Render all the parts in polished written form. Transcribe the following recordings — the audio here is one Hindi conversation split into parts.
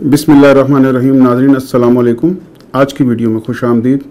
बिस्मिल्लाहिर्रहमानिर्रहीम। नाज़रीन अस्सलाम वालेकुम। आज की वीडियो में खुश आमदीद।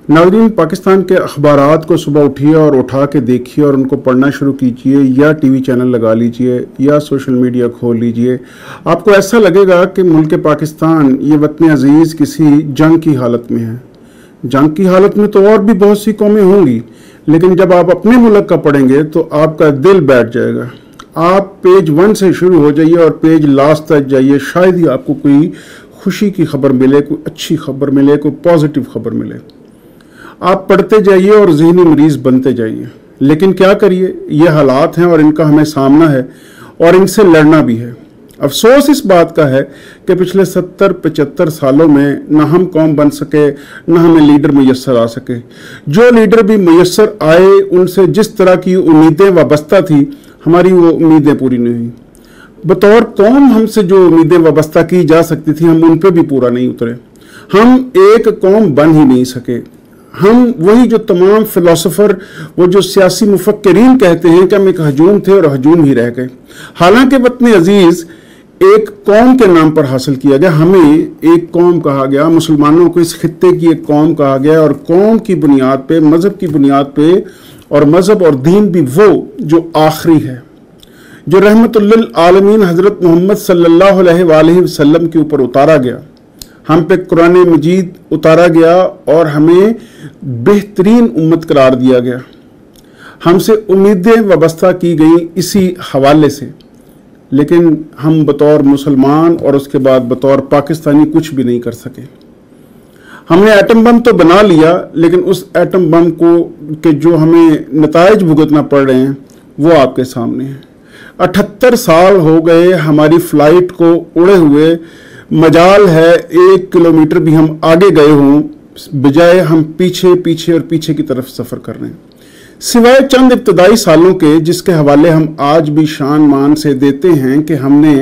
नाज़रीन, पाकिस्तान के अखबारात को सुबह उठिए और उठा के देखिए और उनको पढ़ना शुरू कीजिए, या टीवी चैनल लगा लीजिए या सोशल मीडिया खोल लीजिए। आपको ऐसा लगेगा कि मुल्क पाकिस्तान, ये वतन अजीज़, किसी जंग की हालत में है। जंग की हालत में तो और भी बहुत सी कौमें होंगी, लेकिन जब आप अपने मुल्क का पढ़ेंगे तो आपका दिल बैठ जाएगा। आप पेज 1 से शुरू हो जाइए और पेज लास्ट तक जाइए, शायद ही आपको कोई खुशी की खबर मिले, कोई अच्छी खबर मिले, कोई पॉजिटिव खबर मिले। आप पढ़ते जाइए और ज़हनी मरीज़ बनते जाइए। लेकिन क्या करिए, ये हालात हैं और इनका हमें सामना है और इनसे लड़ना भी है। अफसोस इस बात का है कि पिछले 70-75 सालों में ना हम कौम बन सके, ना हमें लीडर मुयस्सर आ सके। जो लीडर भी मुयस्सर आए, उनसे जिस तरह की उम्मीदें वाबस्ता थी, हमारी वो उम्मीदें पूरी नहीं हुई। बतौर कौम हमसे जो उम्मीदें वाबस्ता की जा सकती थी, हम उन पर भी पूरा नहीं उतरे। हम एक कौम बन ही नहीं सके। हम वही जो तमाम फिलोसोफर, वो जो सियासी मुफक्किरीन कहते हैं कि हम एक हजूम थे और हजूम ही रह गए। हालांकि वतन अजीज एक कौम के नाम पर हासिल किया गया, हमें एक कौम कहा गया, मुसलमानों को इस खित्ते की एक कौम कहा गया, और कौम की बुनियाद पे, मजहब की बुनियाद पे, और मजहब और दीन भी वो जो आखिरी है, जो रहमतुल्लिल आलमीन हजरत मोहम्मद सल्लल्लाहु अलैहि वसल्लम के ऊपर उतारा गया। हम पे कुरान मजीद उतारा गया और हमें बेहतरीन उम्मत करार दिया गया। हमसे उम्मीदें वाबस्ता की गई इसी हवाले से। लेकिन हम बतौर मुसलमान और उसके बाद बतौर पाकिस्तानी कुछ भी नहीं कर सके। हमने एटम बम तो बना लिया, लेकिन उस एटम बम को के जो हमें नताइज भुगतना पड़ रहे हैं वो आपके सामने हैं। 78 साल हो गए हमारी फ्लाइट को उड़े हुए। मजाल है 1 किलोमीटर भी हम आगे गए हों, बजाय हम पीछे पीछे और पीछे की तरफ सफ़र कर रहे हैं। सिवाय चंद इब्तदाई सालों के, जिसके हवाले हम आज भी शान मान से देते हैं कि हमने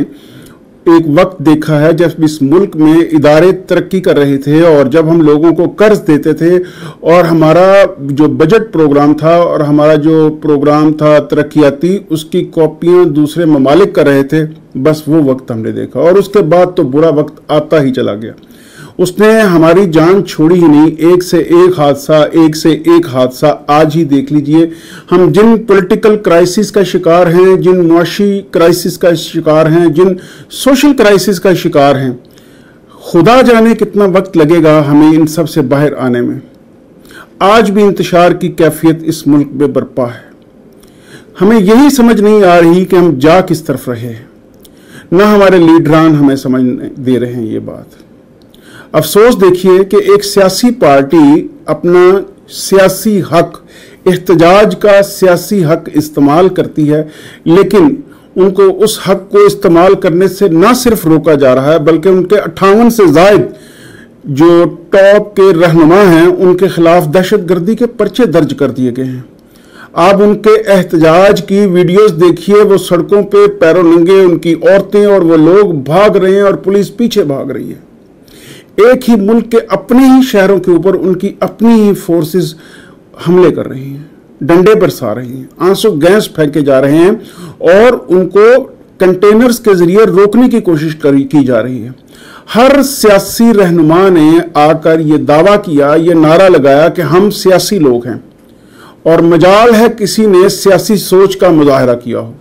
एक वक्त देखा है जब इस मुल्क में इदारे तरक्की कर रहे थे और जब हम लोगों को कर्ज देते थे, और हमारा जो बजट प्रोग्राम था और हमारा जो प्रोग्राम था तरक्याती, उसकी कॉपियां दूसरे ममालिक कर रहे थे। बस वो वक्त हमने देखा, और उसके बाद तो बुरा वक्त आता ही चला गया। उसने हमारी जान छोड़ी ही नहीं। एक से एक हादसा आज ही देख लीजिए। हम जिन पॉलिटिकल क्राइसिस का शिकार हैं, जिन मुआशी क्राइसिस का शिकार हैं, जिन सोशल क्राइसिस का शिकार हैं, खुदा जाने कितना वक्त लगेगा हमें इन सब से बाहर आने में। आज भी इंतशार की कैफियत इस मुल्क में बरपा है। हमें यही समझ नहीं आ रही कि हम जा किस तरफ रहे हैं, ना हमारे लीडरान हमें समझ दे रहे हैं ये बात। अफसोस देखिए कि एक सियासी पार्टी अपना सियासी हक, एहतजाज का सियासी हक इस्तेमाल करती है, लेकिन उनको उस हक को इस्तेमाल करने से ना सिर्फ रोका जा रहा है, बल्कि उनके 58 से ज़ायद जो टॉप के रहनुमा हैं, उनके खिलाफ दहशतगर्दी के पर्चे दर्ज कर दिए गए हैं। आप उनके एहतजाज की वीडियोस देखिए, वो सड़कों पे पैरों नंगे, उनकी औरतें और वो लोग भाग रहे हैं और पुलिस पीछे भाग रही है। एक ही मुल्क के अपने ही शहरों के ऊपर उनकी अपनी ही फोर्सेस हमले कर रही हैं, डंडे बरसा रही हैं, आंसू गैस फेंके जा रहे हैं, और उनको कंटेनर्स के जरिए रोकने की कोशिश की जा रही है। हर सियासी रहनुमा ने आकर ये दावा किया, ये नारा लगाया कि हम सियासी लोग हैं, और मजाल है किसी ने सियासी सोच का मुजाहरा किया हो।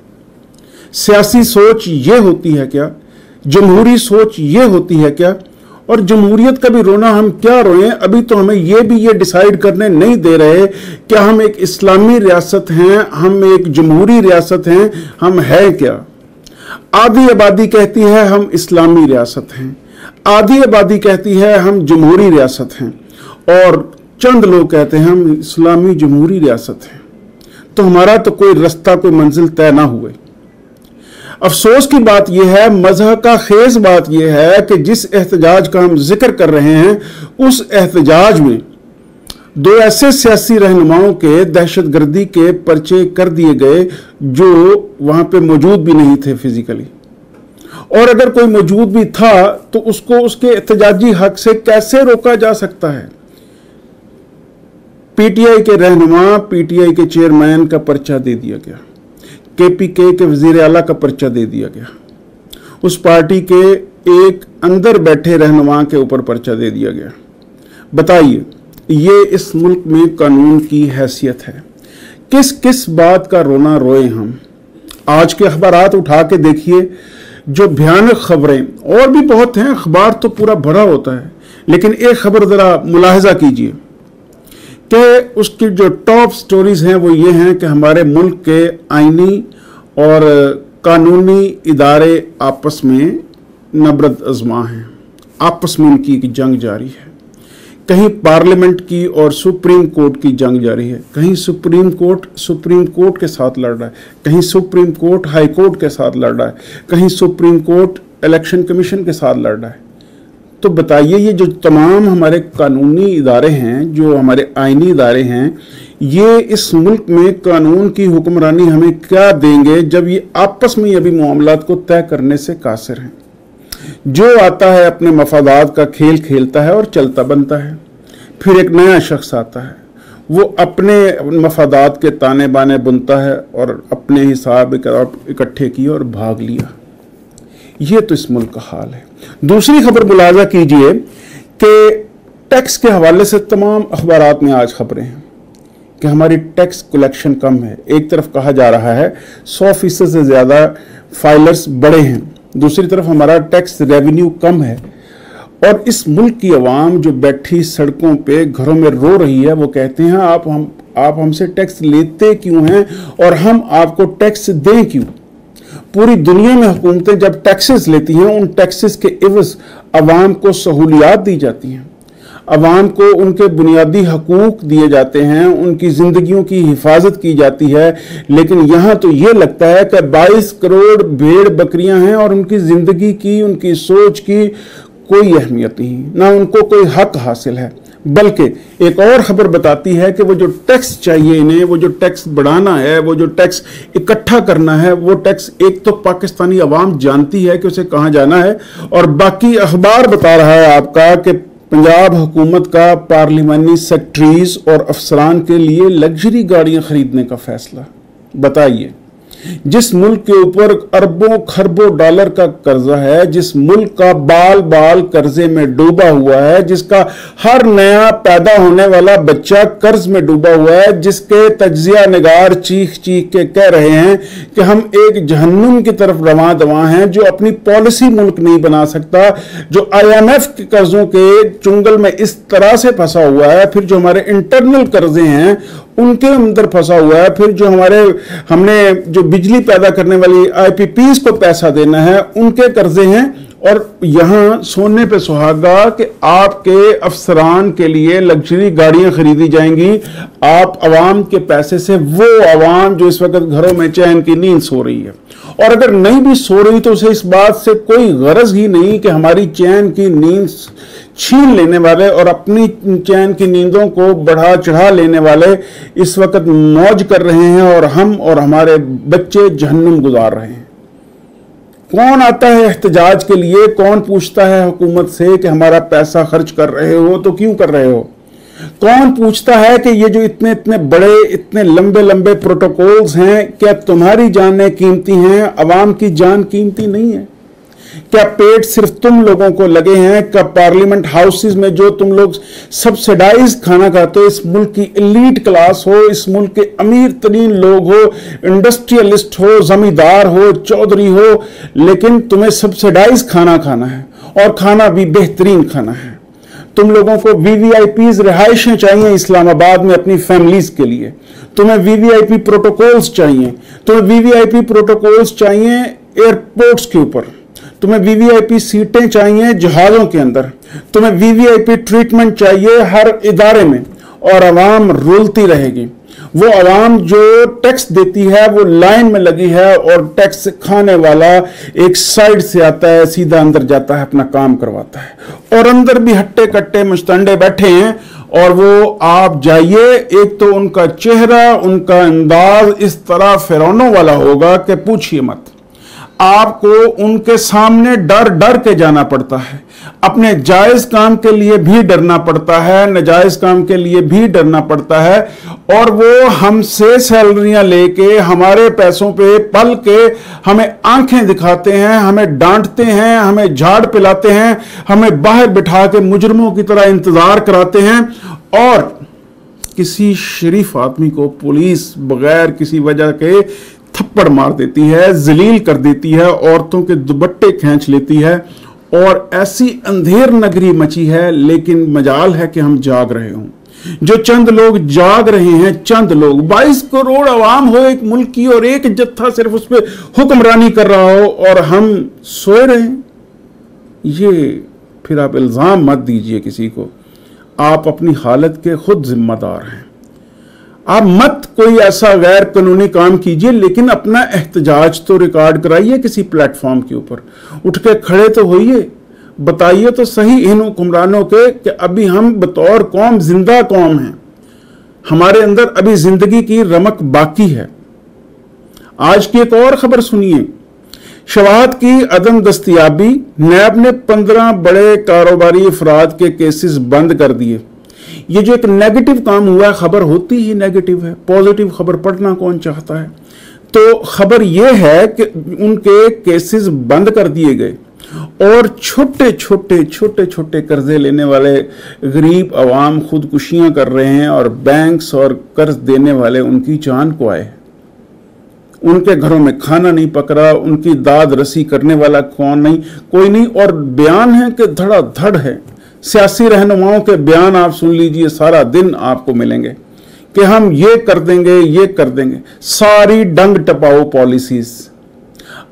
सियासी सोच ये होती है क्या? जमहूरी सोच ये होती है क्या? और जमहूरियत का भी रोना हम क्या रोएं? अभी तो हमें ये डिसाइड करने नहीं दे रहे क्या हम एक इस्लामी रियासत हैं, हम एक जमहूरी रियासत हैं, हम है क्या? आधी आबादी कहती है हम इस्लामी रियासत हैं, आधी आबादी कहती है हम जमहूरी रियासत हैं, और चंद लोग कहते हैं हम इस्लामी जमहूरी रियासत हैं। तो हमारा तो कोई रास्ता, कोई मंजिल तय ना हुए। अफसोस की बात यह है, मजहब का खेज बात यह है कि जिस एहतजाज का हम जिक्र कर रहे हैं, उस एहतजाज में 2 ऐसे सियासी रहनुमाओं के दहशतगर्दी के पर्चे कर दिए गए जो वहां पे मौजूद भी नहीं थे फिजिकली, और अगर कोई मौजूद भी था तो उसको उसके एहतजाजी हक से कैसे रोका जा सकता है? पीटीआई के रहनुमा, पीटीआई के चेयरमैन का पर्चा दे दिया गया, केपीके के वजीर आला का पर्चा दे दिया गया, उस पार्टी के एक अंदर बैठे रहनुमा के ऊपर पर्चा दे दिया गया। बताइए, ये इस मुल्क में कानून की हैसियत है? किस किस बात का रोना रोए हम? आज के अखबारात उठा के देखिए, जो भयानक खबरें, और भी बहुत हैं, अखबार तो पूरा भरा होता है, लेकिन एक खबर जरा मुलाहिजा कीजिए कि उसकी जो टॉप स्टोरीज हैं वो ये हैं कि हमारे मुल्क के आईनी और कानूनी इदारे आपस में नबरद अजमा हैं, आपस में इनकी एक जंग जारी है। कहीं पार्लियामेंट की और सुप्रीम कोर्ट की जंग जारी है, कहीं सुप्रीम कोर्ट के साथ लड़ रहा है, कहीं सुप्रीम कोर्ट हाई कोर्ट के साथ लड़ रहा है, कहीं सुप्रीम कोर्ट इलेक्शन कमीशन के साथ लड़ रहा है। तो बताइए, ये जो तमाम हमारे कानूनी इदारे हैं, जो हमारे आईनी इदारे हैं, ये इस मुल्क में कानून की हुक्मरानी हमें क्या देंगे जब ये आपस में अभी मामलात को तय करने से कासिर हैं? जो आता है अपने मफादात का खेल खेलता है और चलता बनता है। फिर एक नया शख्स आता है, वो अपने मफादात के ताने बाने बुनता है और अपने हिसाब इकट्ठे किए और भाग लिया। ये तो इस मुल्क का हाल है। दूसरी खबर मुलाजा कीजिए कि टैक्स के हवाले से तमाम अखबारात में आज खबरें हैं कि हमारी टैक्स कलेक्शन कम है। एक तरफ कहा जा रहा है 100% से ज़्यादा फाइलर्स बड़े हैं, दूसरी तरफ हमारा टैक्स रेवेन्यू कम है। और इस मुल्क की आवाम जो बैठी सड़कों पे घरों में रो रही है, वो कहते हैं आप हमसे टैक्स लेते क्यों हैं और हम आपको टैक्स दें क्यों? पूरी दुनिया में हुकूमतें जब टैक्सेस लेती हैं, उन टैक्सेस के इवज़ अवाम को सहूलियात दी जाती हैं, अवाम को उनके बुनियादी हकूक दिए जाते हैं, उनकी ज़िंदगियों की हिफाजत की जाती है। लेकिन यहाँ तो ये लगता है कि 22 करोड़ भेड़ बकरियां हैं और उनकी ज़िंदगी की, उनकी सोच की कोई अहमियत नहीं, ना उनको कोई हक हासिल है। बल्कि एक और खबर बताती है कि वो जो टैक्स चाहिए इन्हें, वो जो टैक्स बढ़ाना है, वो जो टैक्स इकट्ठा करना है, वो टैक्स एक तो पाकिस्तानी अवाम जानती है कि उसे कहाँ जाना है, और बाकी अखबार बता रहा है आपका कि पंजाब हुकूमत का पार्लिमानी सेक्रेटरीज और अफसरान के लिए लग्जरी गाड़ियां खरीदने का फैसला। बताइए, जिस मुल्क के ऊपर अरबों खरबों डॉलर का कर्जा है, जिस मुल्क का बाल बाल कर्जे में डूबा हुआ है, जिसका हर नया पैदा होने वाला बच्चा कर्ज में डूबा हुआ है, जिसके तज्जिया निगार चीख चीख के कह रहे हैं कि हम एक जहन्नुम की तरफ रवां दवा हैं, जो अपनी पॉलिसी मुल्क नहीं बना सकता, जो IMF के कर्जों के चुंगल में इस तरह से फंसा हुआ है, फिर जो हमारे इंटरनल कर्जे हैं उनके अंदर फंसा हुआ है, फिर जो हमने जो बिजली पैदा करने वाली IPPs को पैसा देना है उनके कर्जे हैं, और यहां सोने पे सुहागा कि आपके अफसरान के लिए लग्जरी गाड़ियां खरीदी जाएंगी आप अवाम के पैसे से। वो अवाम जो इस वक्त घरों में चैन की नींद सो रही है, और अगर नहीं भी सो रही तो उसे इस बात से कोई गरज ही नहीं कि हमारी चैन की नींद छीन लेने वाले और अपनी चैन की नींदों को बढ़ा चढ़ा लेने वाले इस वक्त मौज कर रहे हैं, और हम और हमारे बच्चे जहन्नुम गुजार रहे हैं। कौन आता है एहतजाज के लिए? कौन पूछता है हुकूमत से कि हमारा पैसा खर्च कर रहे हो तो क्यों कर रहे हो? कौन पूछता है कि ये जो इतने इतने बड़े, इतने लंबे लंबे प्रोटोकॉल्स हैं, क्या तुम्हारी जानें कीमती हैं, अवाम की जान कीमती नहीं है? क्या पेट सिर्फ तुम लोगों को लगे हैं? क्या पार्लियामेंट हाउसेस में जो तुम लोग सब्सिडाइज खाना खाते हो, इस मुल्क की एलीट क्लास हो, इस मुल्क के अमीर तरीन लोग हो, इंडस्ट्रियलिस्ट हो, जमींदार हो, चौधरी हो, लेकिन तुम्हें सब्सिडाइज खाना खाना है, और खाना भी बेहतरीन खाना है। तुम लोगों को VVIPs रिहाइशें चाहिए इस्लामाबाद में अपनी फैमिलीज के लिए, तुम्हें VVIP प्रोटोकॉल्स चाहिए, तुम्हें VVIP प्रोटोकॉल्स चाहिए एयरपोर्ट्स के ऊपर, तुम्हें VVIP सीटें चाहिए जहाजों के अंदर, तुम्हें VVIP ट्रीटमेंट चाहिए हर इदारे में, और आवाम रुलती रहेगी। वो आवाम जो टैक्स देती है वो लाइन में लगी है, और टैक्स खाने वाला एक साइड से आता है, सीधा अंदर जाता है, अपना काम करवाता है, और अंदर भी हट्टे कट्टे मुश्तंडे बैठे हैं। और वो आप जाइए, एक तो उनका चेहरा, उनका अंदाज इस तरह फिरौनों वाला होगा कि पूछिए मत। आपको उनके सामने डर डर के जाना पड़ता है अपने जायज काम के लिए भी डरना पड़ता है, नाजायज काम के लिए भी डरना पड़ता है, और वो हमसे सैलरियां लेके हमारे पैसों पे पल के हमें आंखें दिखाते हैं, हमें डांटते हैं, हमें झाड़ पिलाते हैं, हमें बाहर बिठा के मुजरिमों की तरह इंतजार कराते हैं, और किसी शरीफ आदमी को पुलिस बगैर किसी वजह के थप्पड़ मार देती है, जलील कर देती है, औरतों के दुपट्टे खींच लेती है, और ऐसी अंधेर नगरी मची है। लेकिन मजाल है कि हम जाग रहे हों, जो चंद लोग जाग रहे हैं, चंद लोग, 22 करोड़ आवाम हो एक मुल्क की, और एक जत्था सिर्फ उस पर हुक्मरानी कर रहा हो, और हम सोए रहे हैं। ये फिर आप इल्जाम मत दीजिए किसी को, आप अपनी हालत के खुद जिम्मेदार हैं। आप मत कोई ऐसा गैर कानूनी काम कीजिए, लेकिन अपना एहतजाज तो रिकॉर्ड कराइए किसी प्लेटफॉर्म के ऊपर, उठ के खड़े तो होइए, बताइए तो सही इन हुक्मरानों के कि अभी हम बतौर कौम जिंदा कौम हैं, हमारे अंदर अभी जिंदगी की रमक बाकी है। आज की एक और खबर सुनिए, शवाहद की अदम दस्तयाबी, नैब ने 15 बड़े कारोबारी अफराद के केसेस बंद कर दिए। ये जो एक नेगेटिव काम हुआ है, खबर होती ही नेगेटिव है, पॉजिटिव खबर पढ़ना कौन चाहता है। तो खबर यह है कि उनके केसेस बंद कर दिए गए, और छोटे छोटे कर्जे लेने वाले गरीब अवाम खुदकुशियां कर रहे हैं, और बैंक्स और कर्ज देने वाले उनकी जान को आए। उनके घरों में खाना नहीं पक रहा, उनकी दाद रसी करने वाला कोई नहीं, और बयान है कि धड़ाधड़ है। सियासी रहनुमाओं के बयान आप सुन लीजिए, सारा दिन आपको मिलेंगे कि हम ये कर देंगे, ये कर देंगे। सारी डंग टपाओ पॉलिसीज।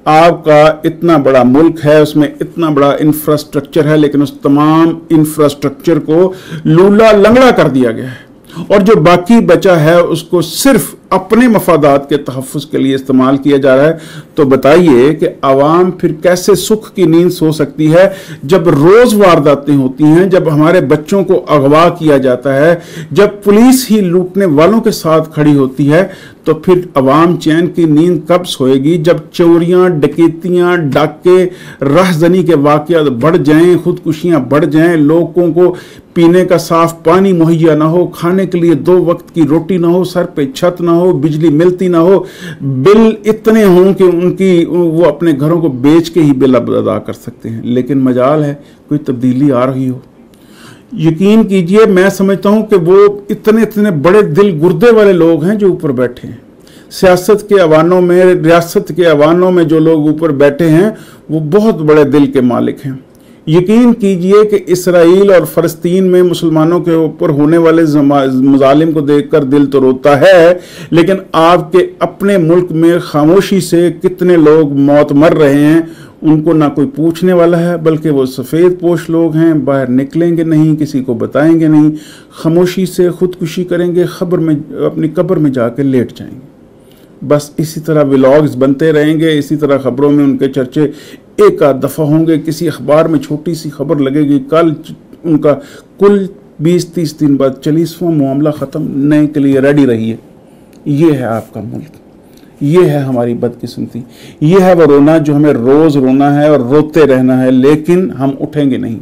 आपका इतना बड़ा मुल्क है, उसमें इतना बड़ा इंफ्रास्ट्रक्चर है, लेकिन उस तमाम इंफ्रास्ट्रक्चर को लूला लंगड़ा कर दिया गया है, और जो बाकी बचा है उसको सिर्फ अपने मफादात के तहफ़्फ़ुज़ के लिए इस्तेमाल किया जा रहा है। तो बताइए कि आवाम फिर कैसे सुख की नींद सो सकती है जब रोज़ वारदातें होती हैं, जब हमारे बच्चों को अगवा किया जाता है, जब पुलिस ही लूटने वालों के साथ खड़ी होती है। तो फिर अवाम चैन की नींद कब सोएगी, जब चोरियां, डकैतियां, डाके, राहजनी के वाक़यात बढ़ जाएं, खुदकुशियां बढ़ जाएं, लोगों को पीने का साफ पानी मुहैया ना हो, खाने के लिए 2 वक्त की रोटी ना हो, सर पे छत ना हो, बिजली मिलती ना हो, बिल इतने हों कि वो अपने घरों को बेच के ही बिल अदा कर सकते हैं। लेकिन मजाल है कोई तब्दीली आ रही हो। यकीन कीजिए, मैं समझता हूं कि वो इतने बड़े दिल गुर्दे वाले लोग हैं जो ऊपर बैठे हैं। सियासत के अवानों में, रियासत के अवानों में जो लोग ऊपर बैठे हैं वो बहुत बड़े दिल के मालिक हैं। यकीन कीजिए कि इसराइल और फ़लस्तीन में मुसलमानों के ऊपर होने वाले मज़ालिम को देखकर दिल तो रोता है, लेकिन आपके अपने मुल्क में खामोशी से कितने लोग मौत मर रहे हैं, उनको ना कोई पूछने वाला है, बल्कि वो सफ़ेद पोश लोग हैं, बाहर निकलेंगे नहीं, किसी को बताएंगे नहीं, खामोशी से खुदकुशी करेंगे, अपनी कब्र में जाके लेट जाएंगे। बस इसी तरह व्लॉग्स बनते रहेंगे, इसी तरह खबरों में उनके चर्चे एक आध दफ़ा होंगे, किसी अखबार में छोटी सी खबर लगेगी, कल उनका कुल 20-30 दिन बाद 40वां मामला ख़त्म, नए के लिए रेडी रहिए। ये है आपका मुल्क, ये है हमारी बदकिस्मती, ये है वो रोना जो हमें रोज़ रोना है और रोते रहना है, लेकिन हम उठेंगे नहीं।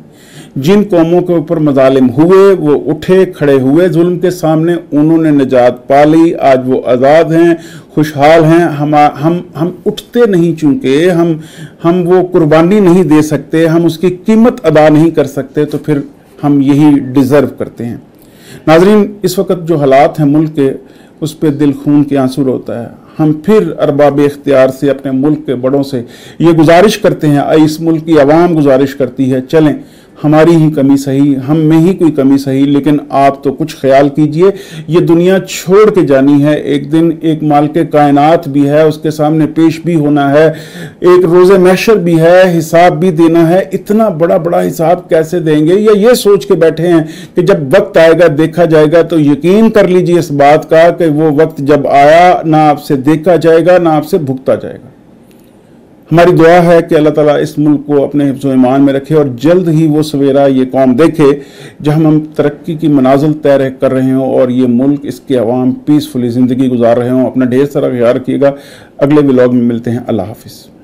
जिन कौमों के ऊपर मजालिम हुए वो उठे, खड़े हुए जुल्म के सामने, उन्होंने निजात पा ली, आज वो आज़ाद हैं, खुशहाल हैं। हम उठते नहीं, चूंकि हम वो कुर्बानी नहीं दे सकते, हम उसकी कीमत अदा नहीं कर सकते, तो फिर हम यही डिज़र्व करते हैं। नाज़रीन, इस वक्त जो हालात हैं मुल्क के, उस पर दिल खून के आंसू रोता है। हम फिर अरबाब इख्तियार से, अपने मुल्क के बड़ों से ये गुजारिश करते हैं, इस मुल्क की आवाम गुजारिश करती है, चलें हमारी ही कमी सही, हम में ही कोई कमी सही, लेकिन आप तो कुछ ख्याल कीजिए, ये दुनिया छोड़ के जानी है। एक दिन एक मालिक कायनात भी है, उसके सामने पेश भी होना है, एक रोज़े महशर भी है, हिसाब भी देना है। इतना बड़ा बड़ा हिसाब कैसे देंगे, या ये सोच के बैठे हैं कि जब वक्त आएगा देखा जाएगा। तो यकीन कर लीजिए इस बात का कि वो वक्त जब आया, ना आपसे देखा जाएगा, ना आपसे भुगता जाएगा। हमारी दुआ है कि अल्लाह ताला इस मुल्क को अपने हिफ्ज़ ईमान में रखे, और जल्द ही वो सवेरा ये कौम देखे जहाँ हम तरक्की की मनाजिल तय कर रहे हों, और ये मुल्क, इसके अवाम पीसफुली ज़िंदगी गुजार रहे हों। अपना ढेर सारा ख्याल रखिएगा। अगले व्लॉग में मिलते हैं। अल्लाह हाफिज़।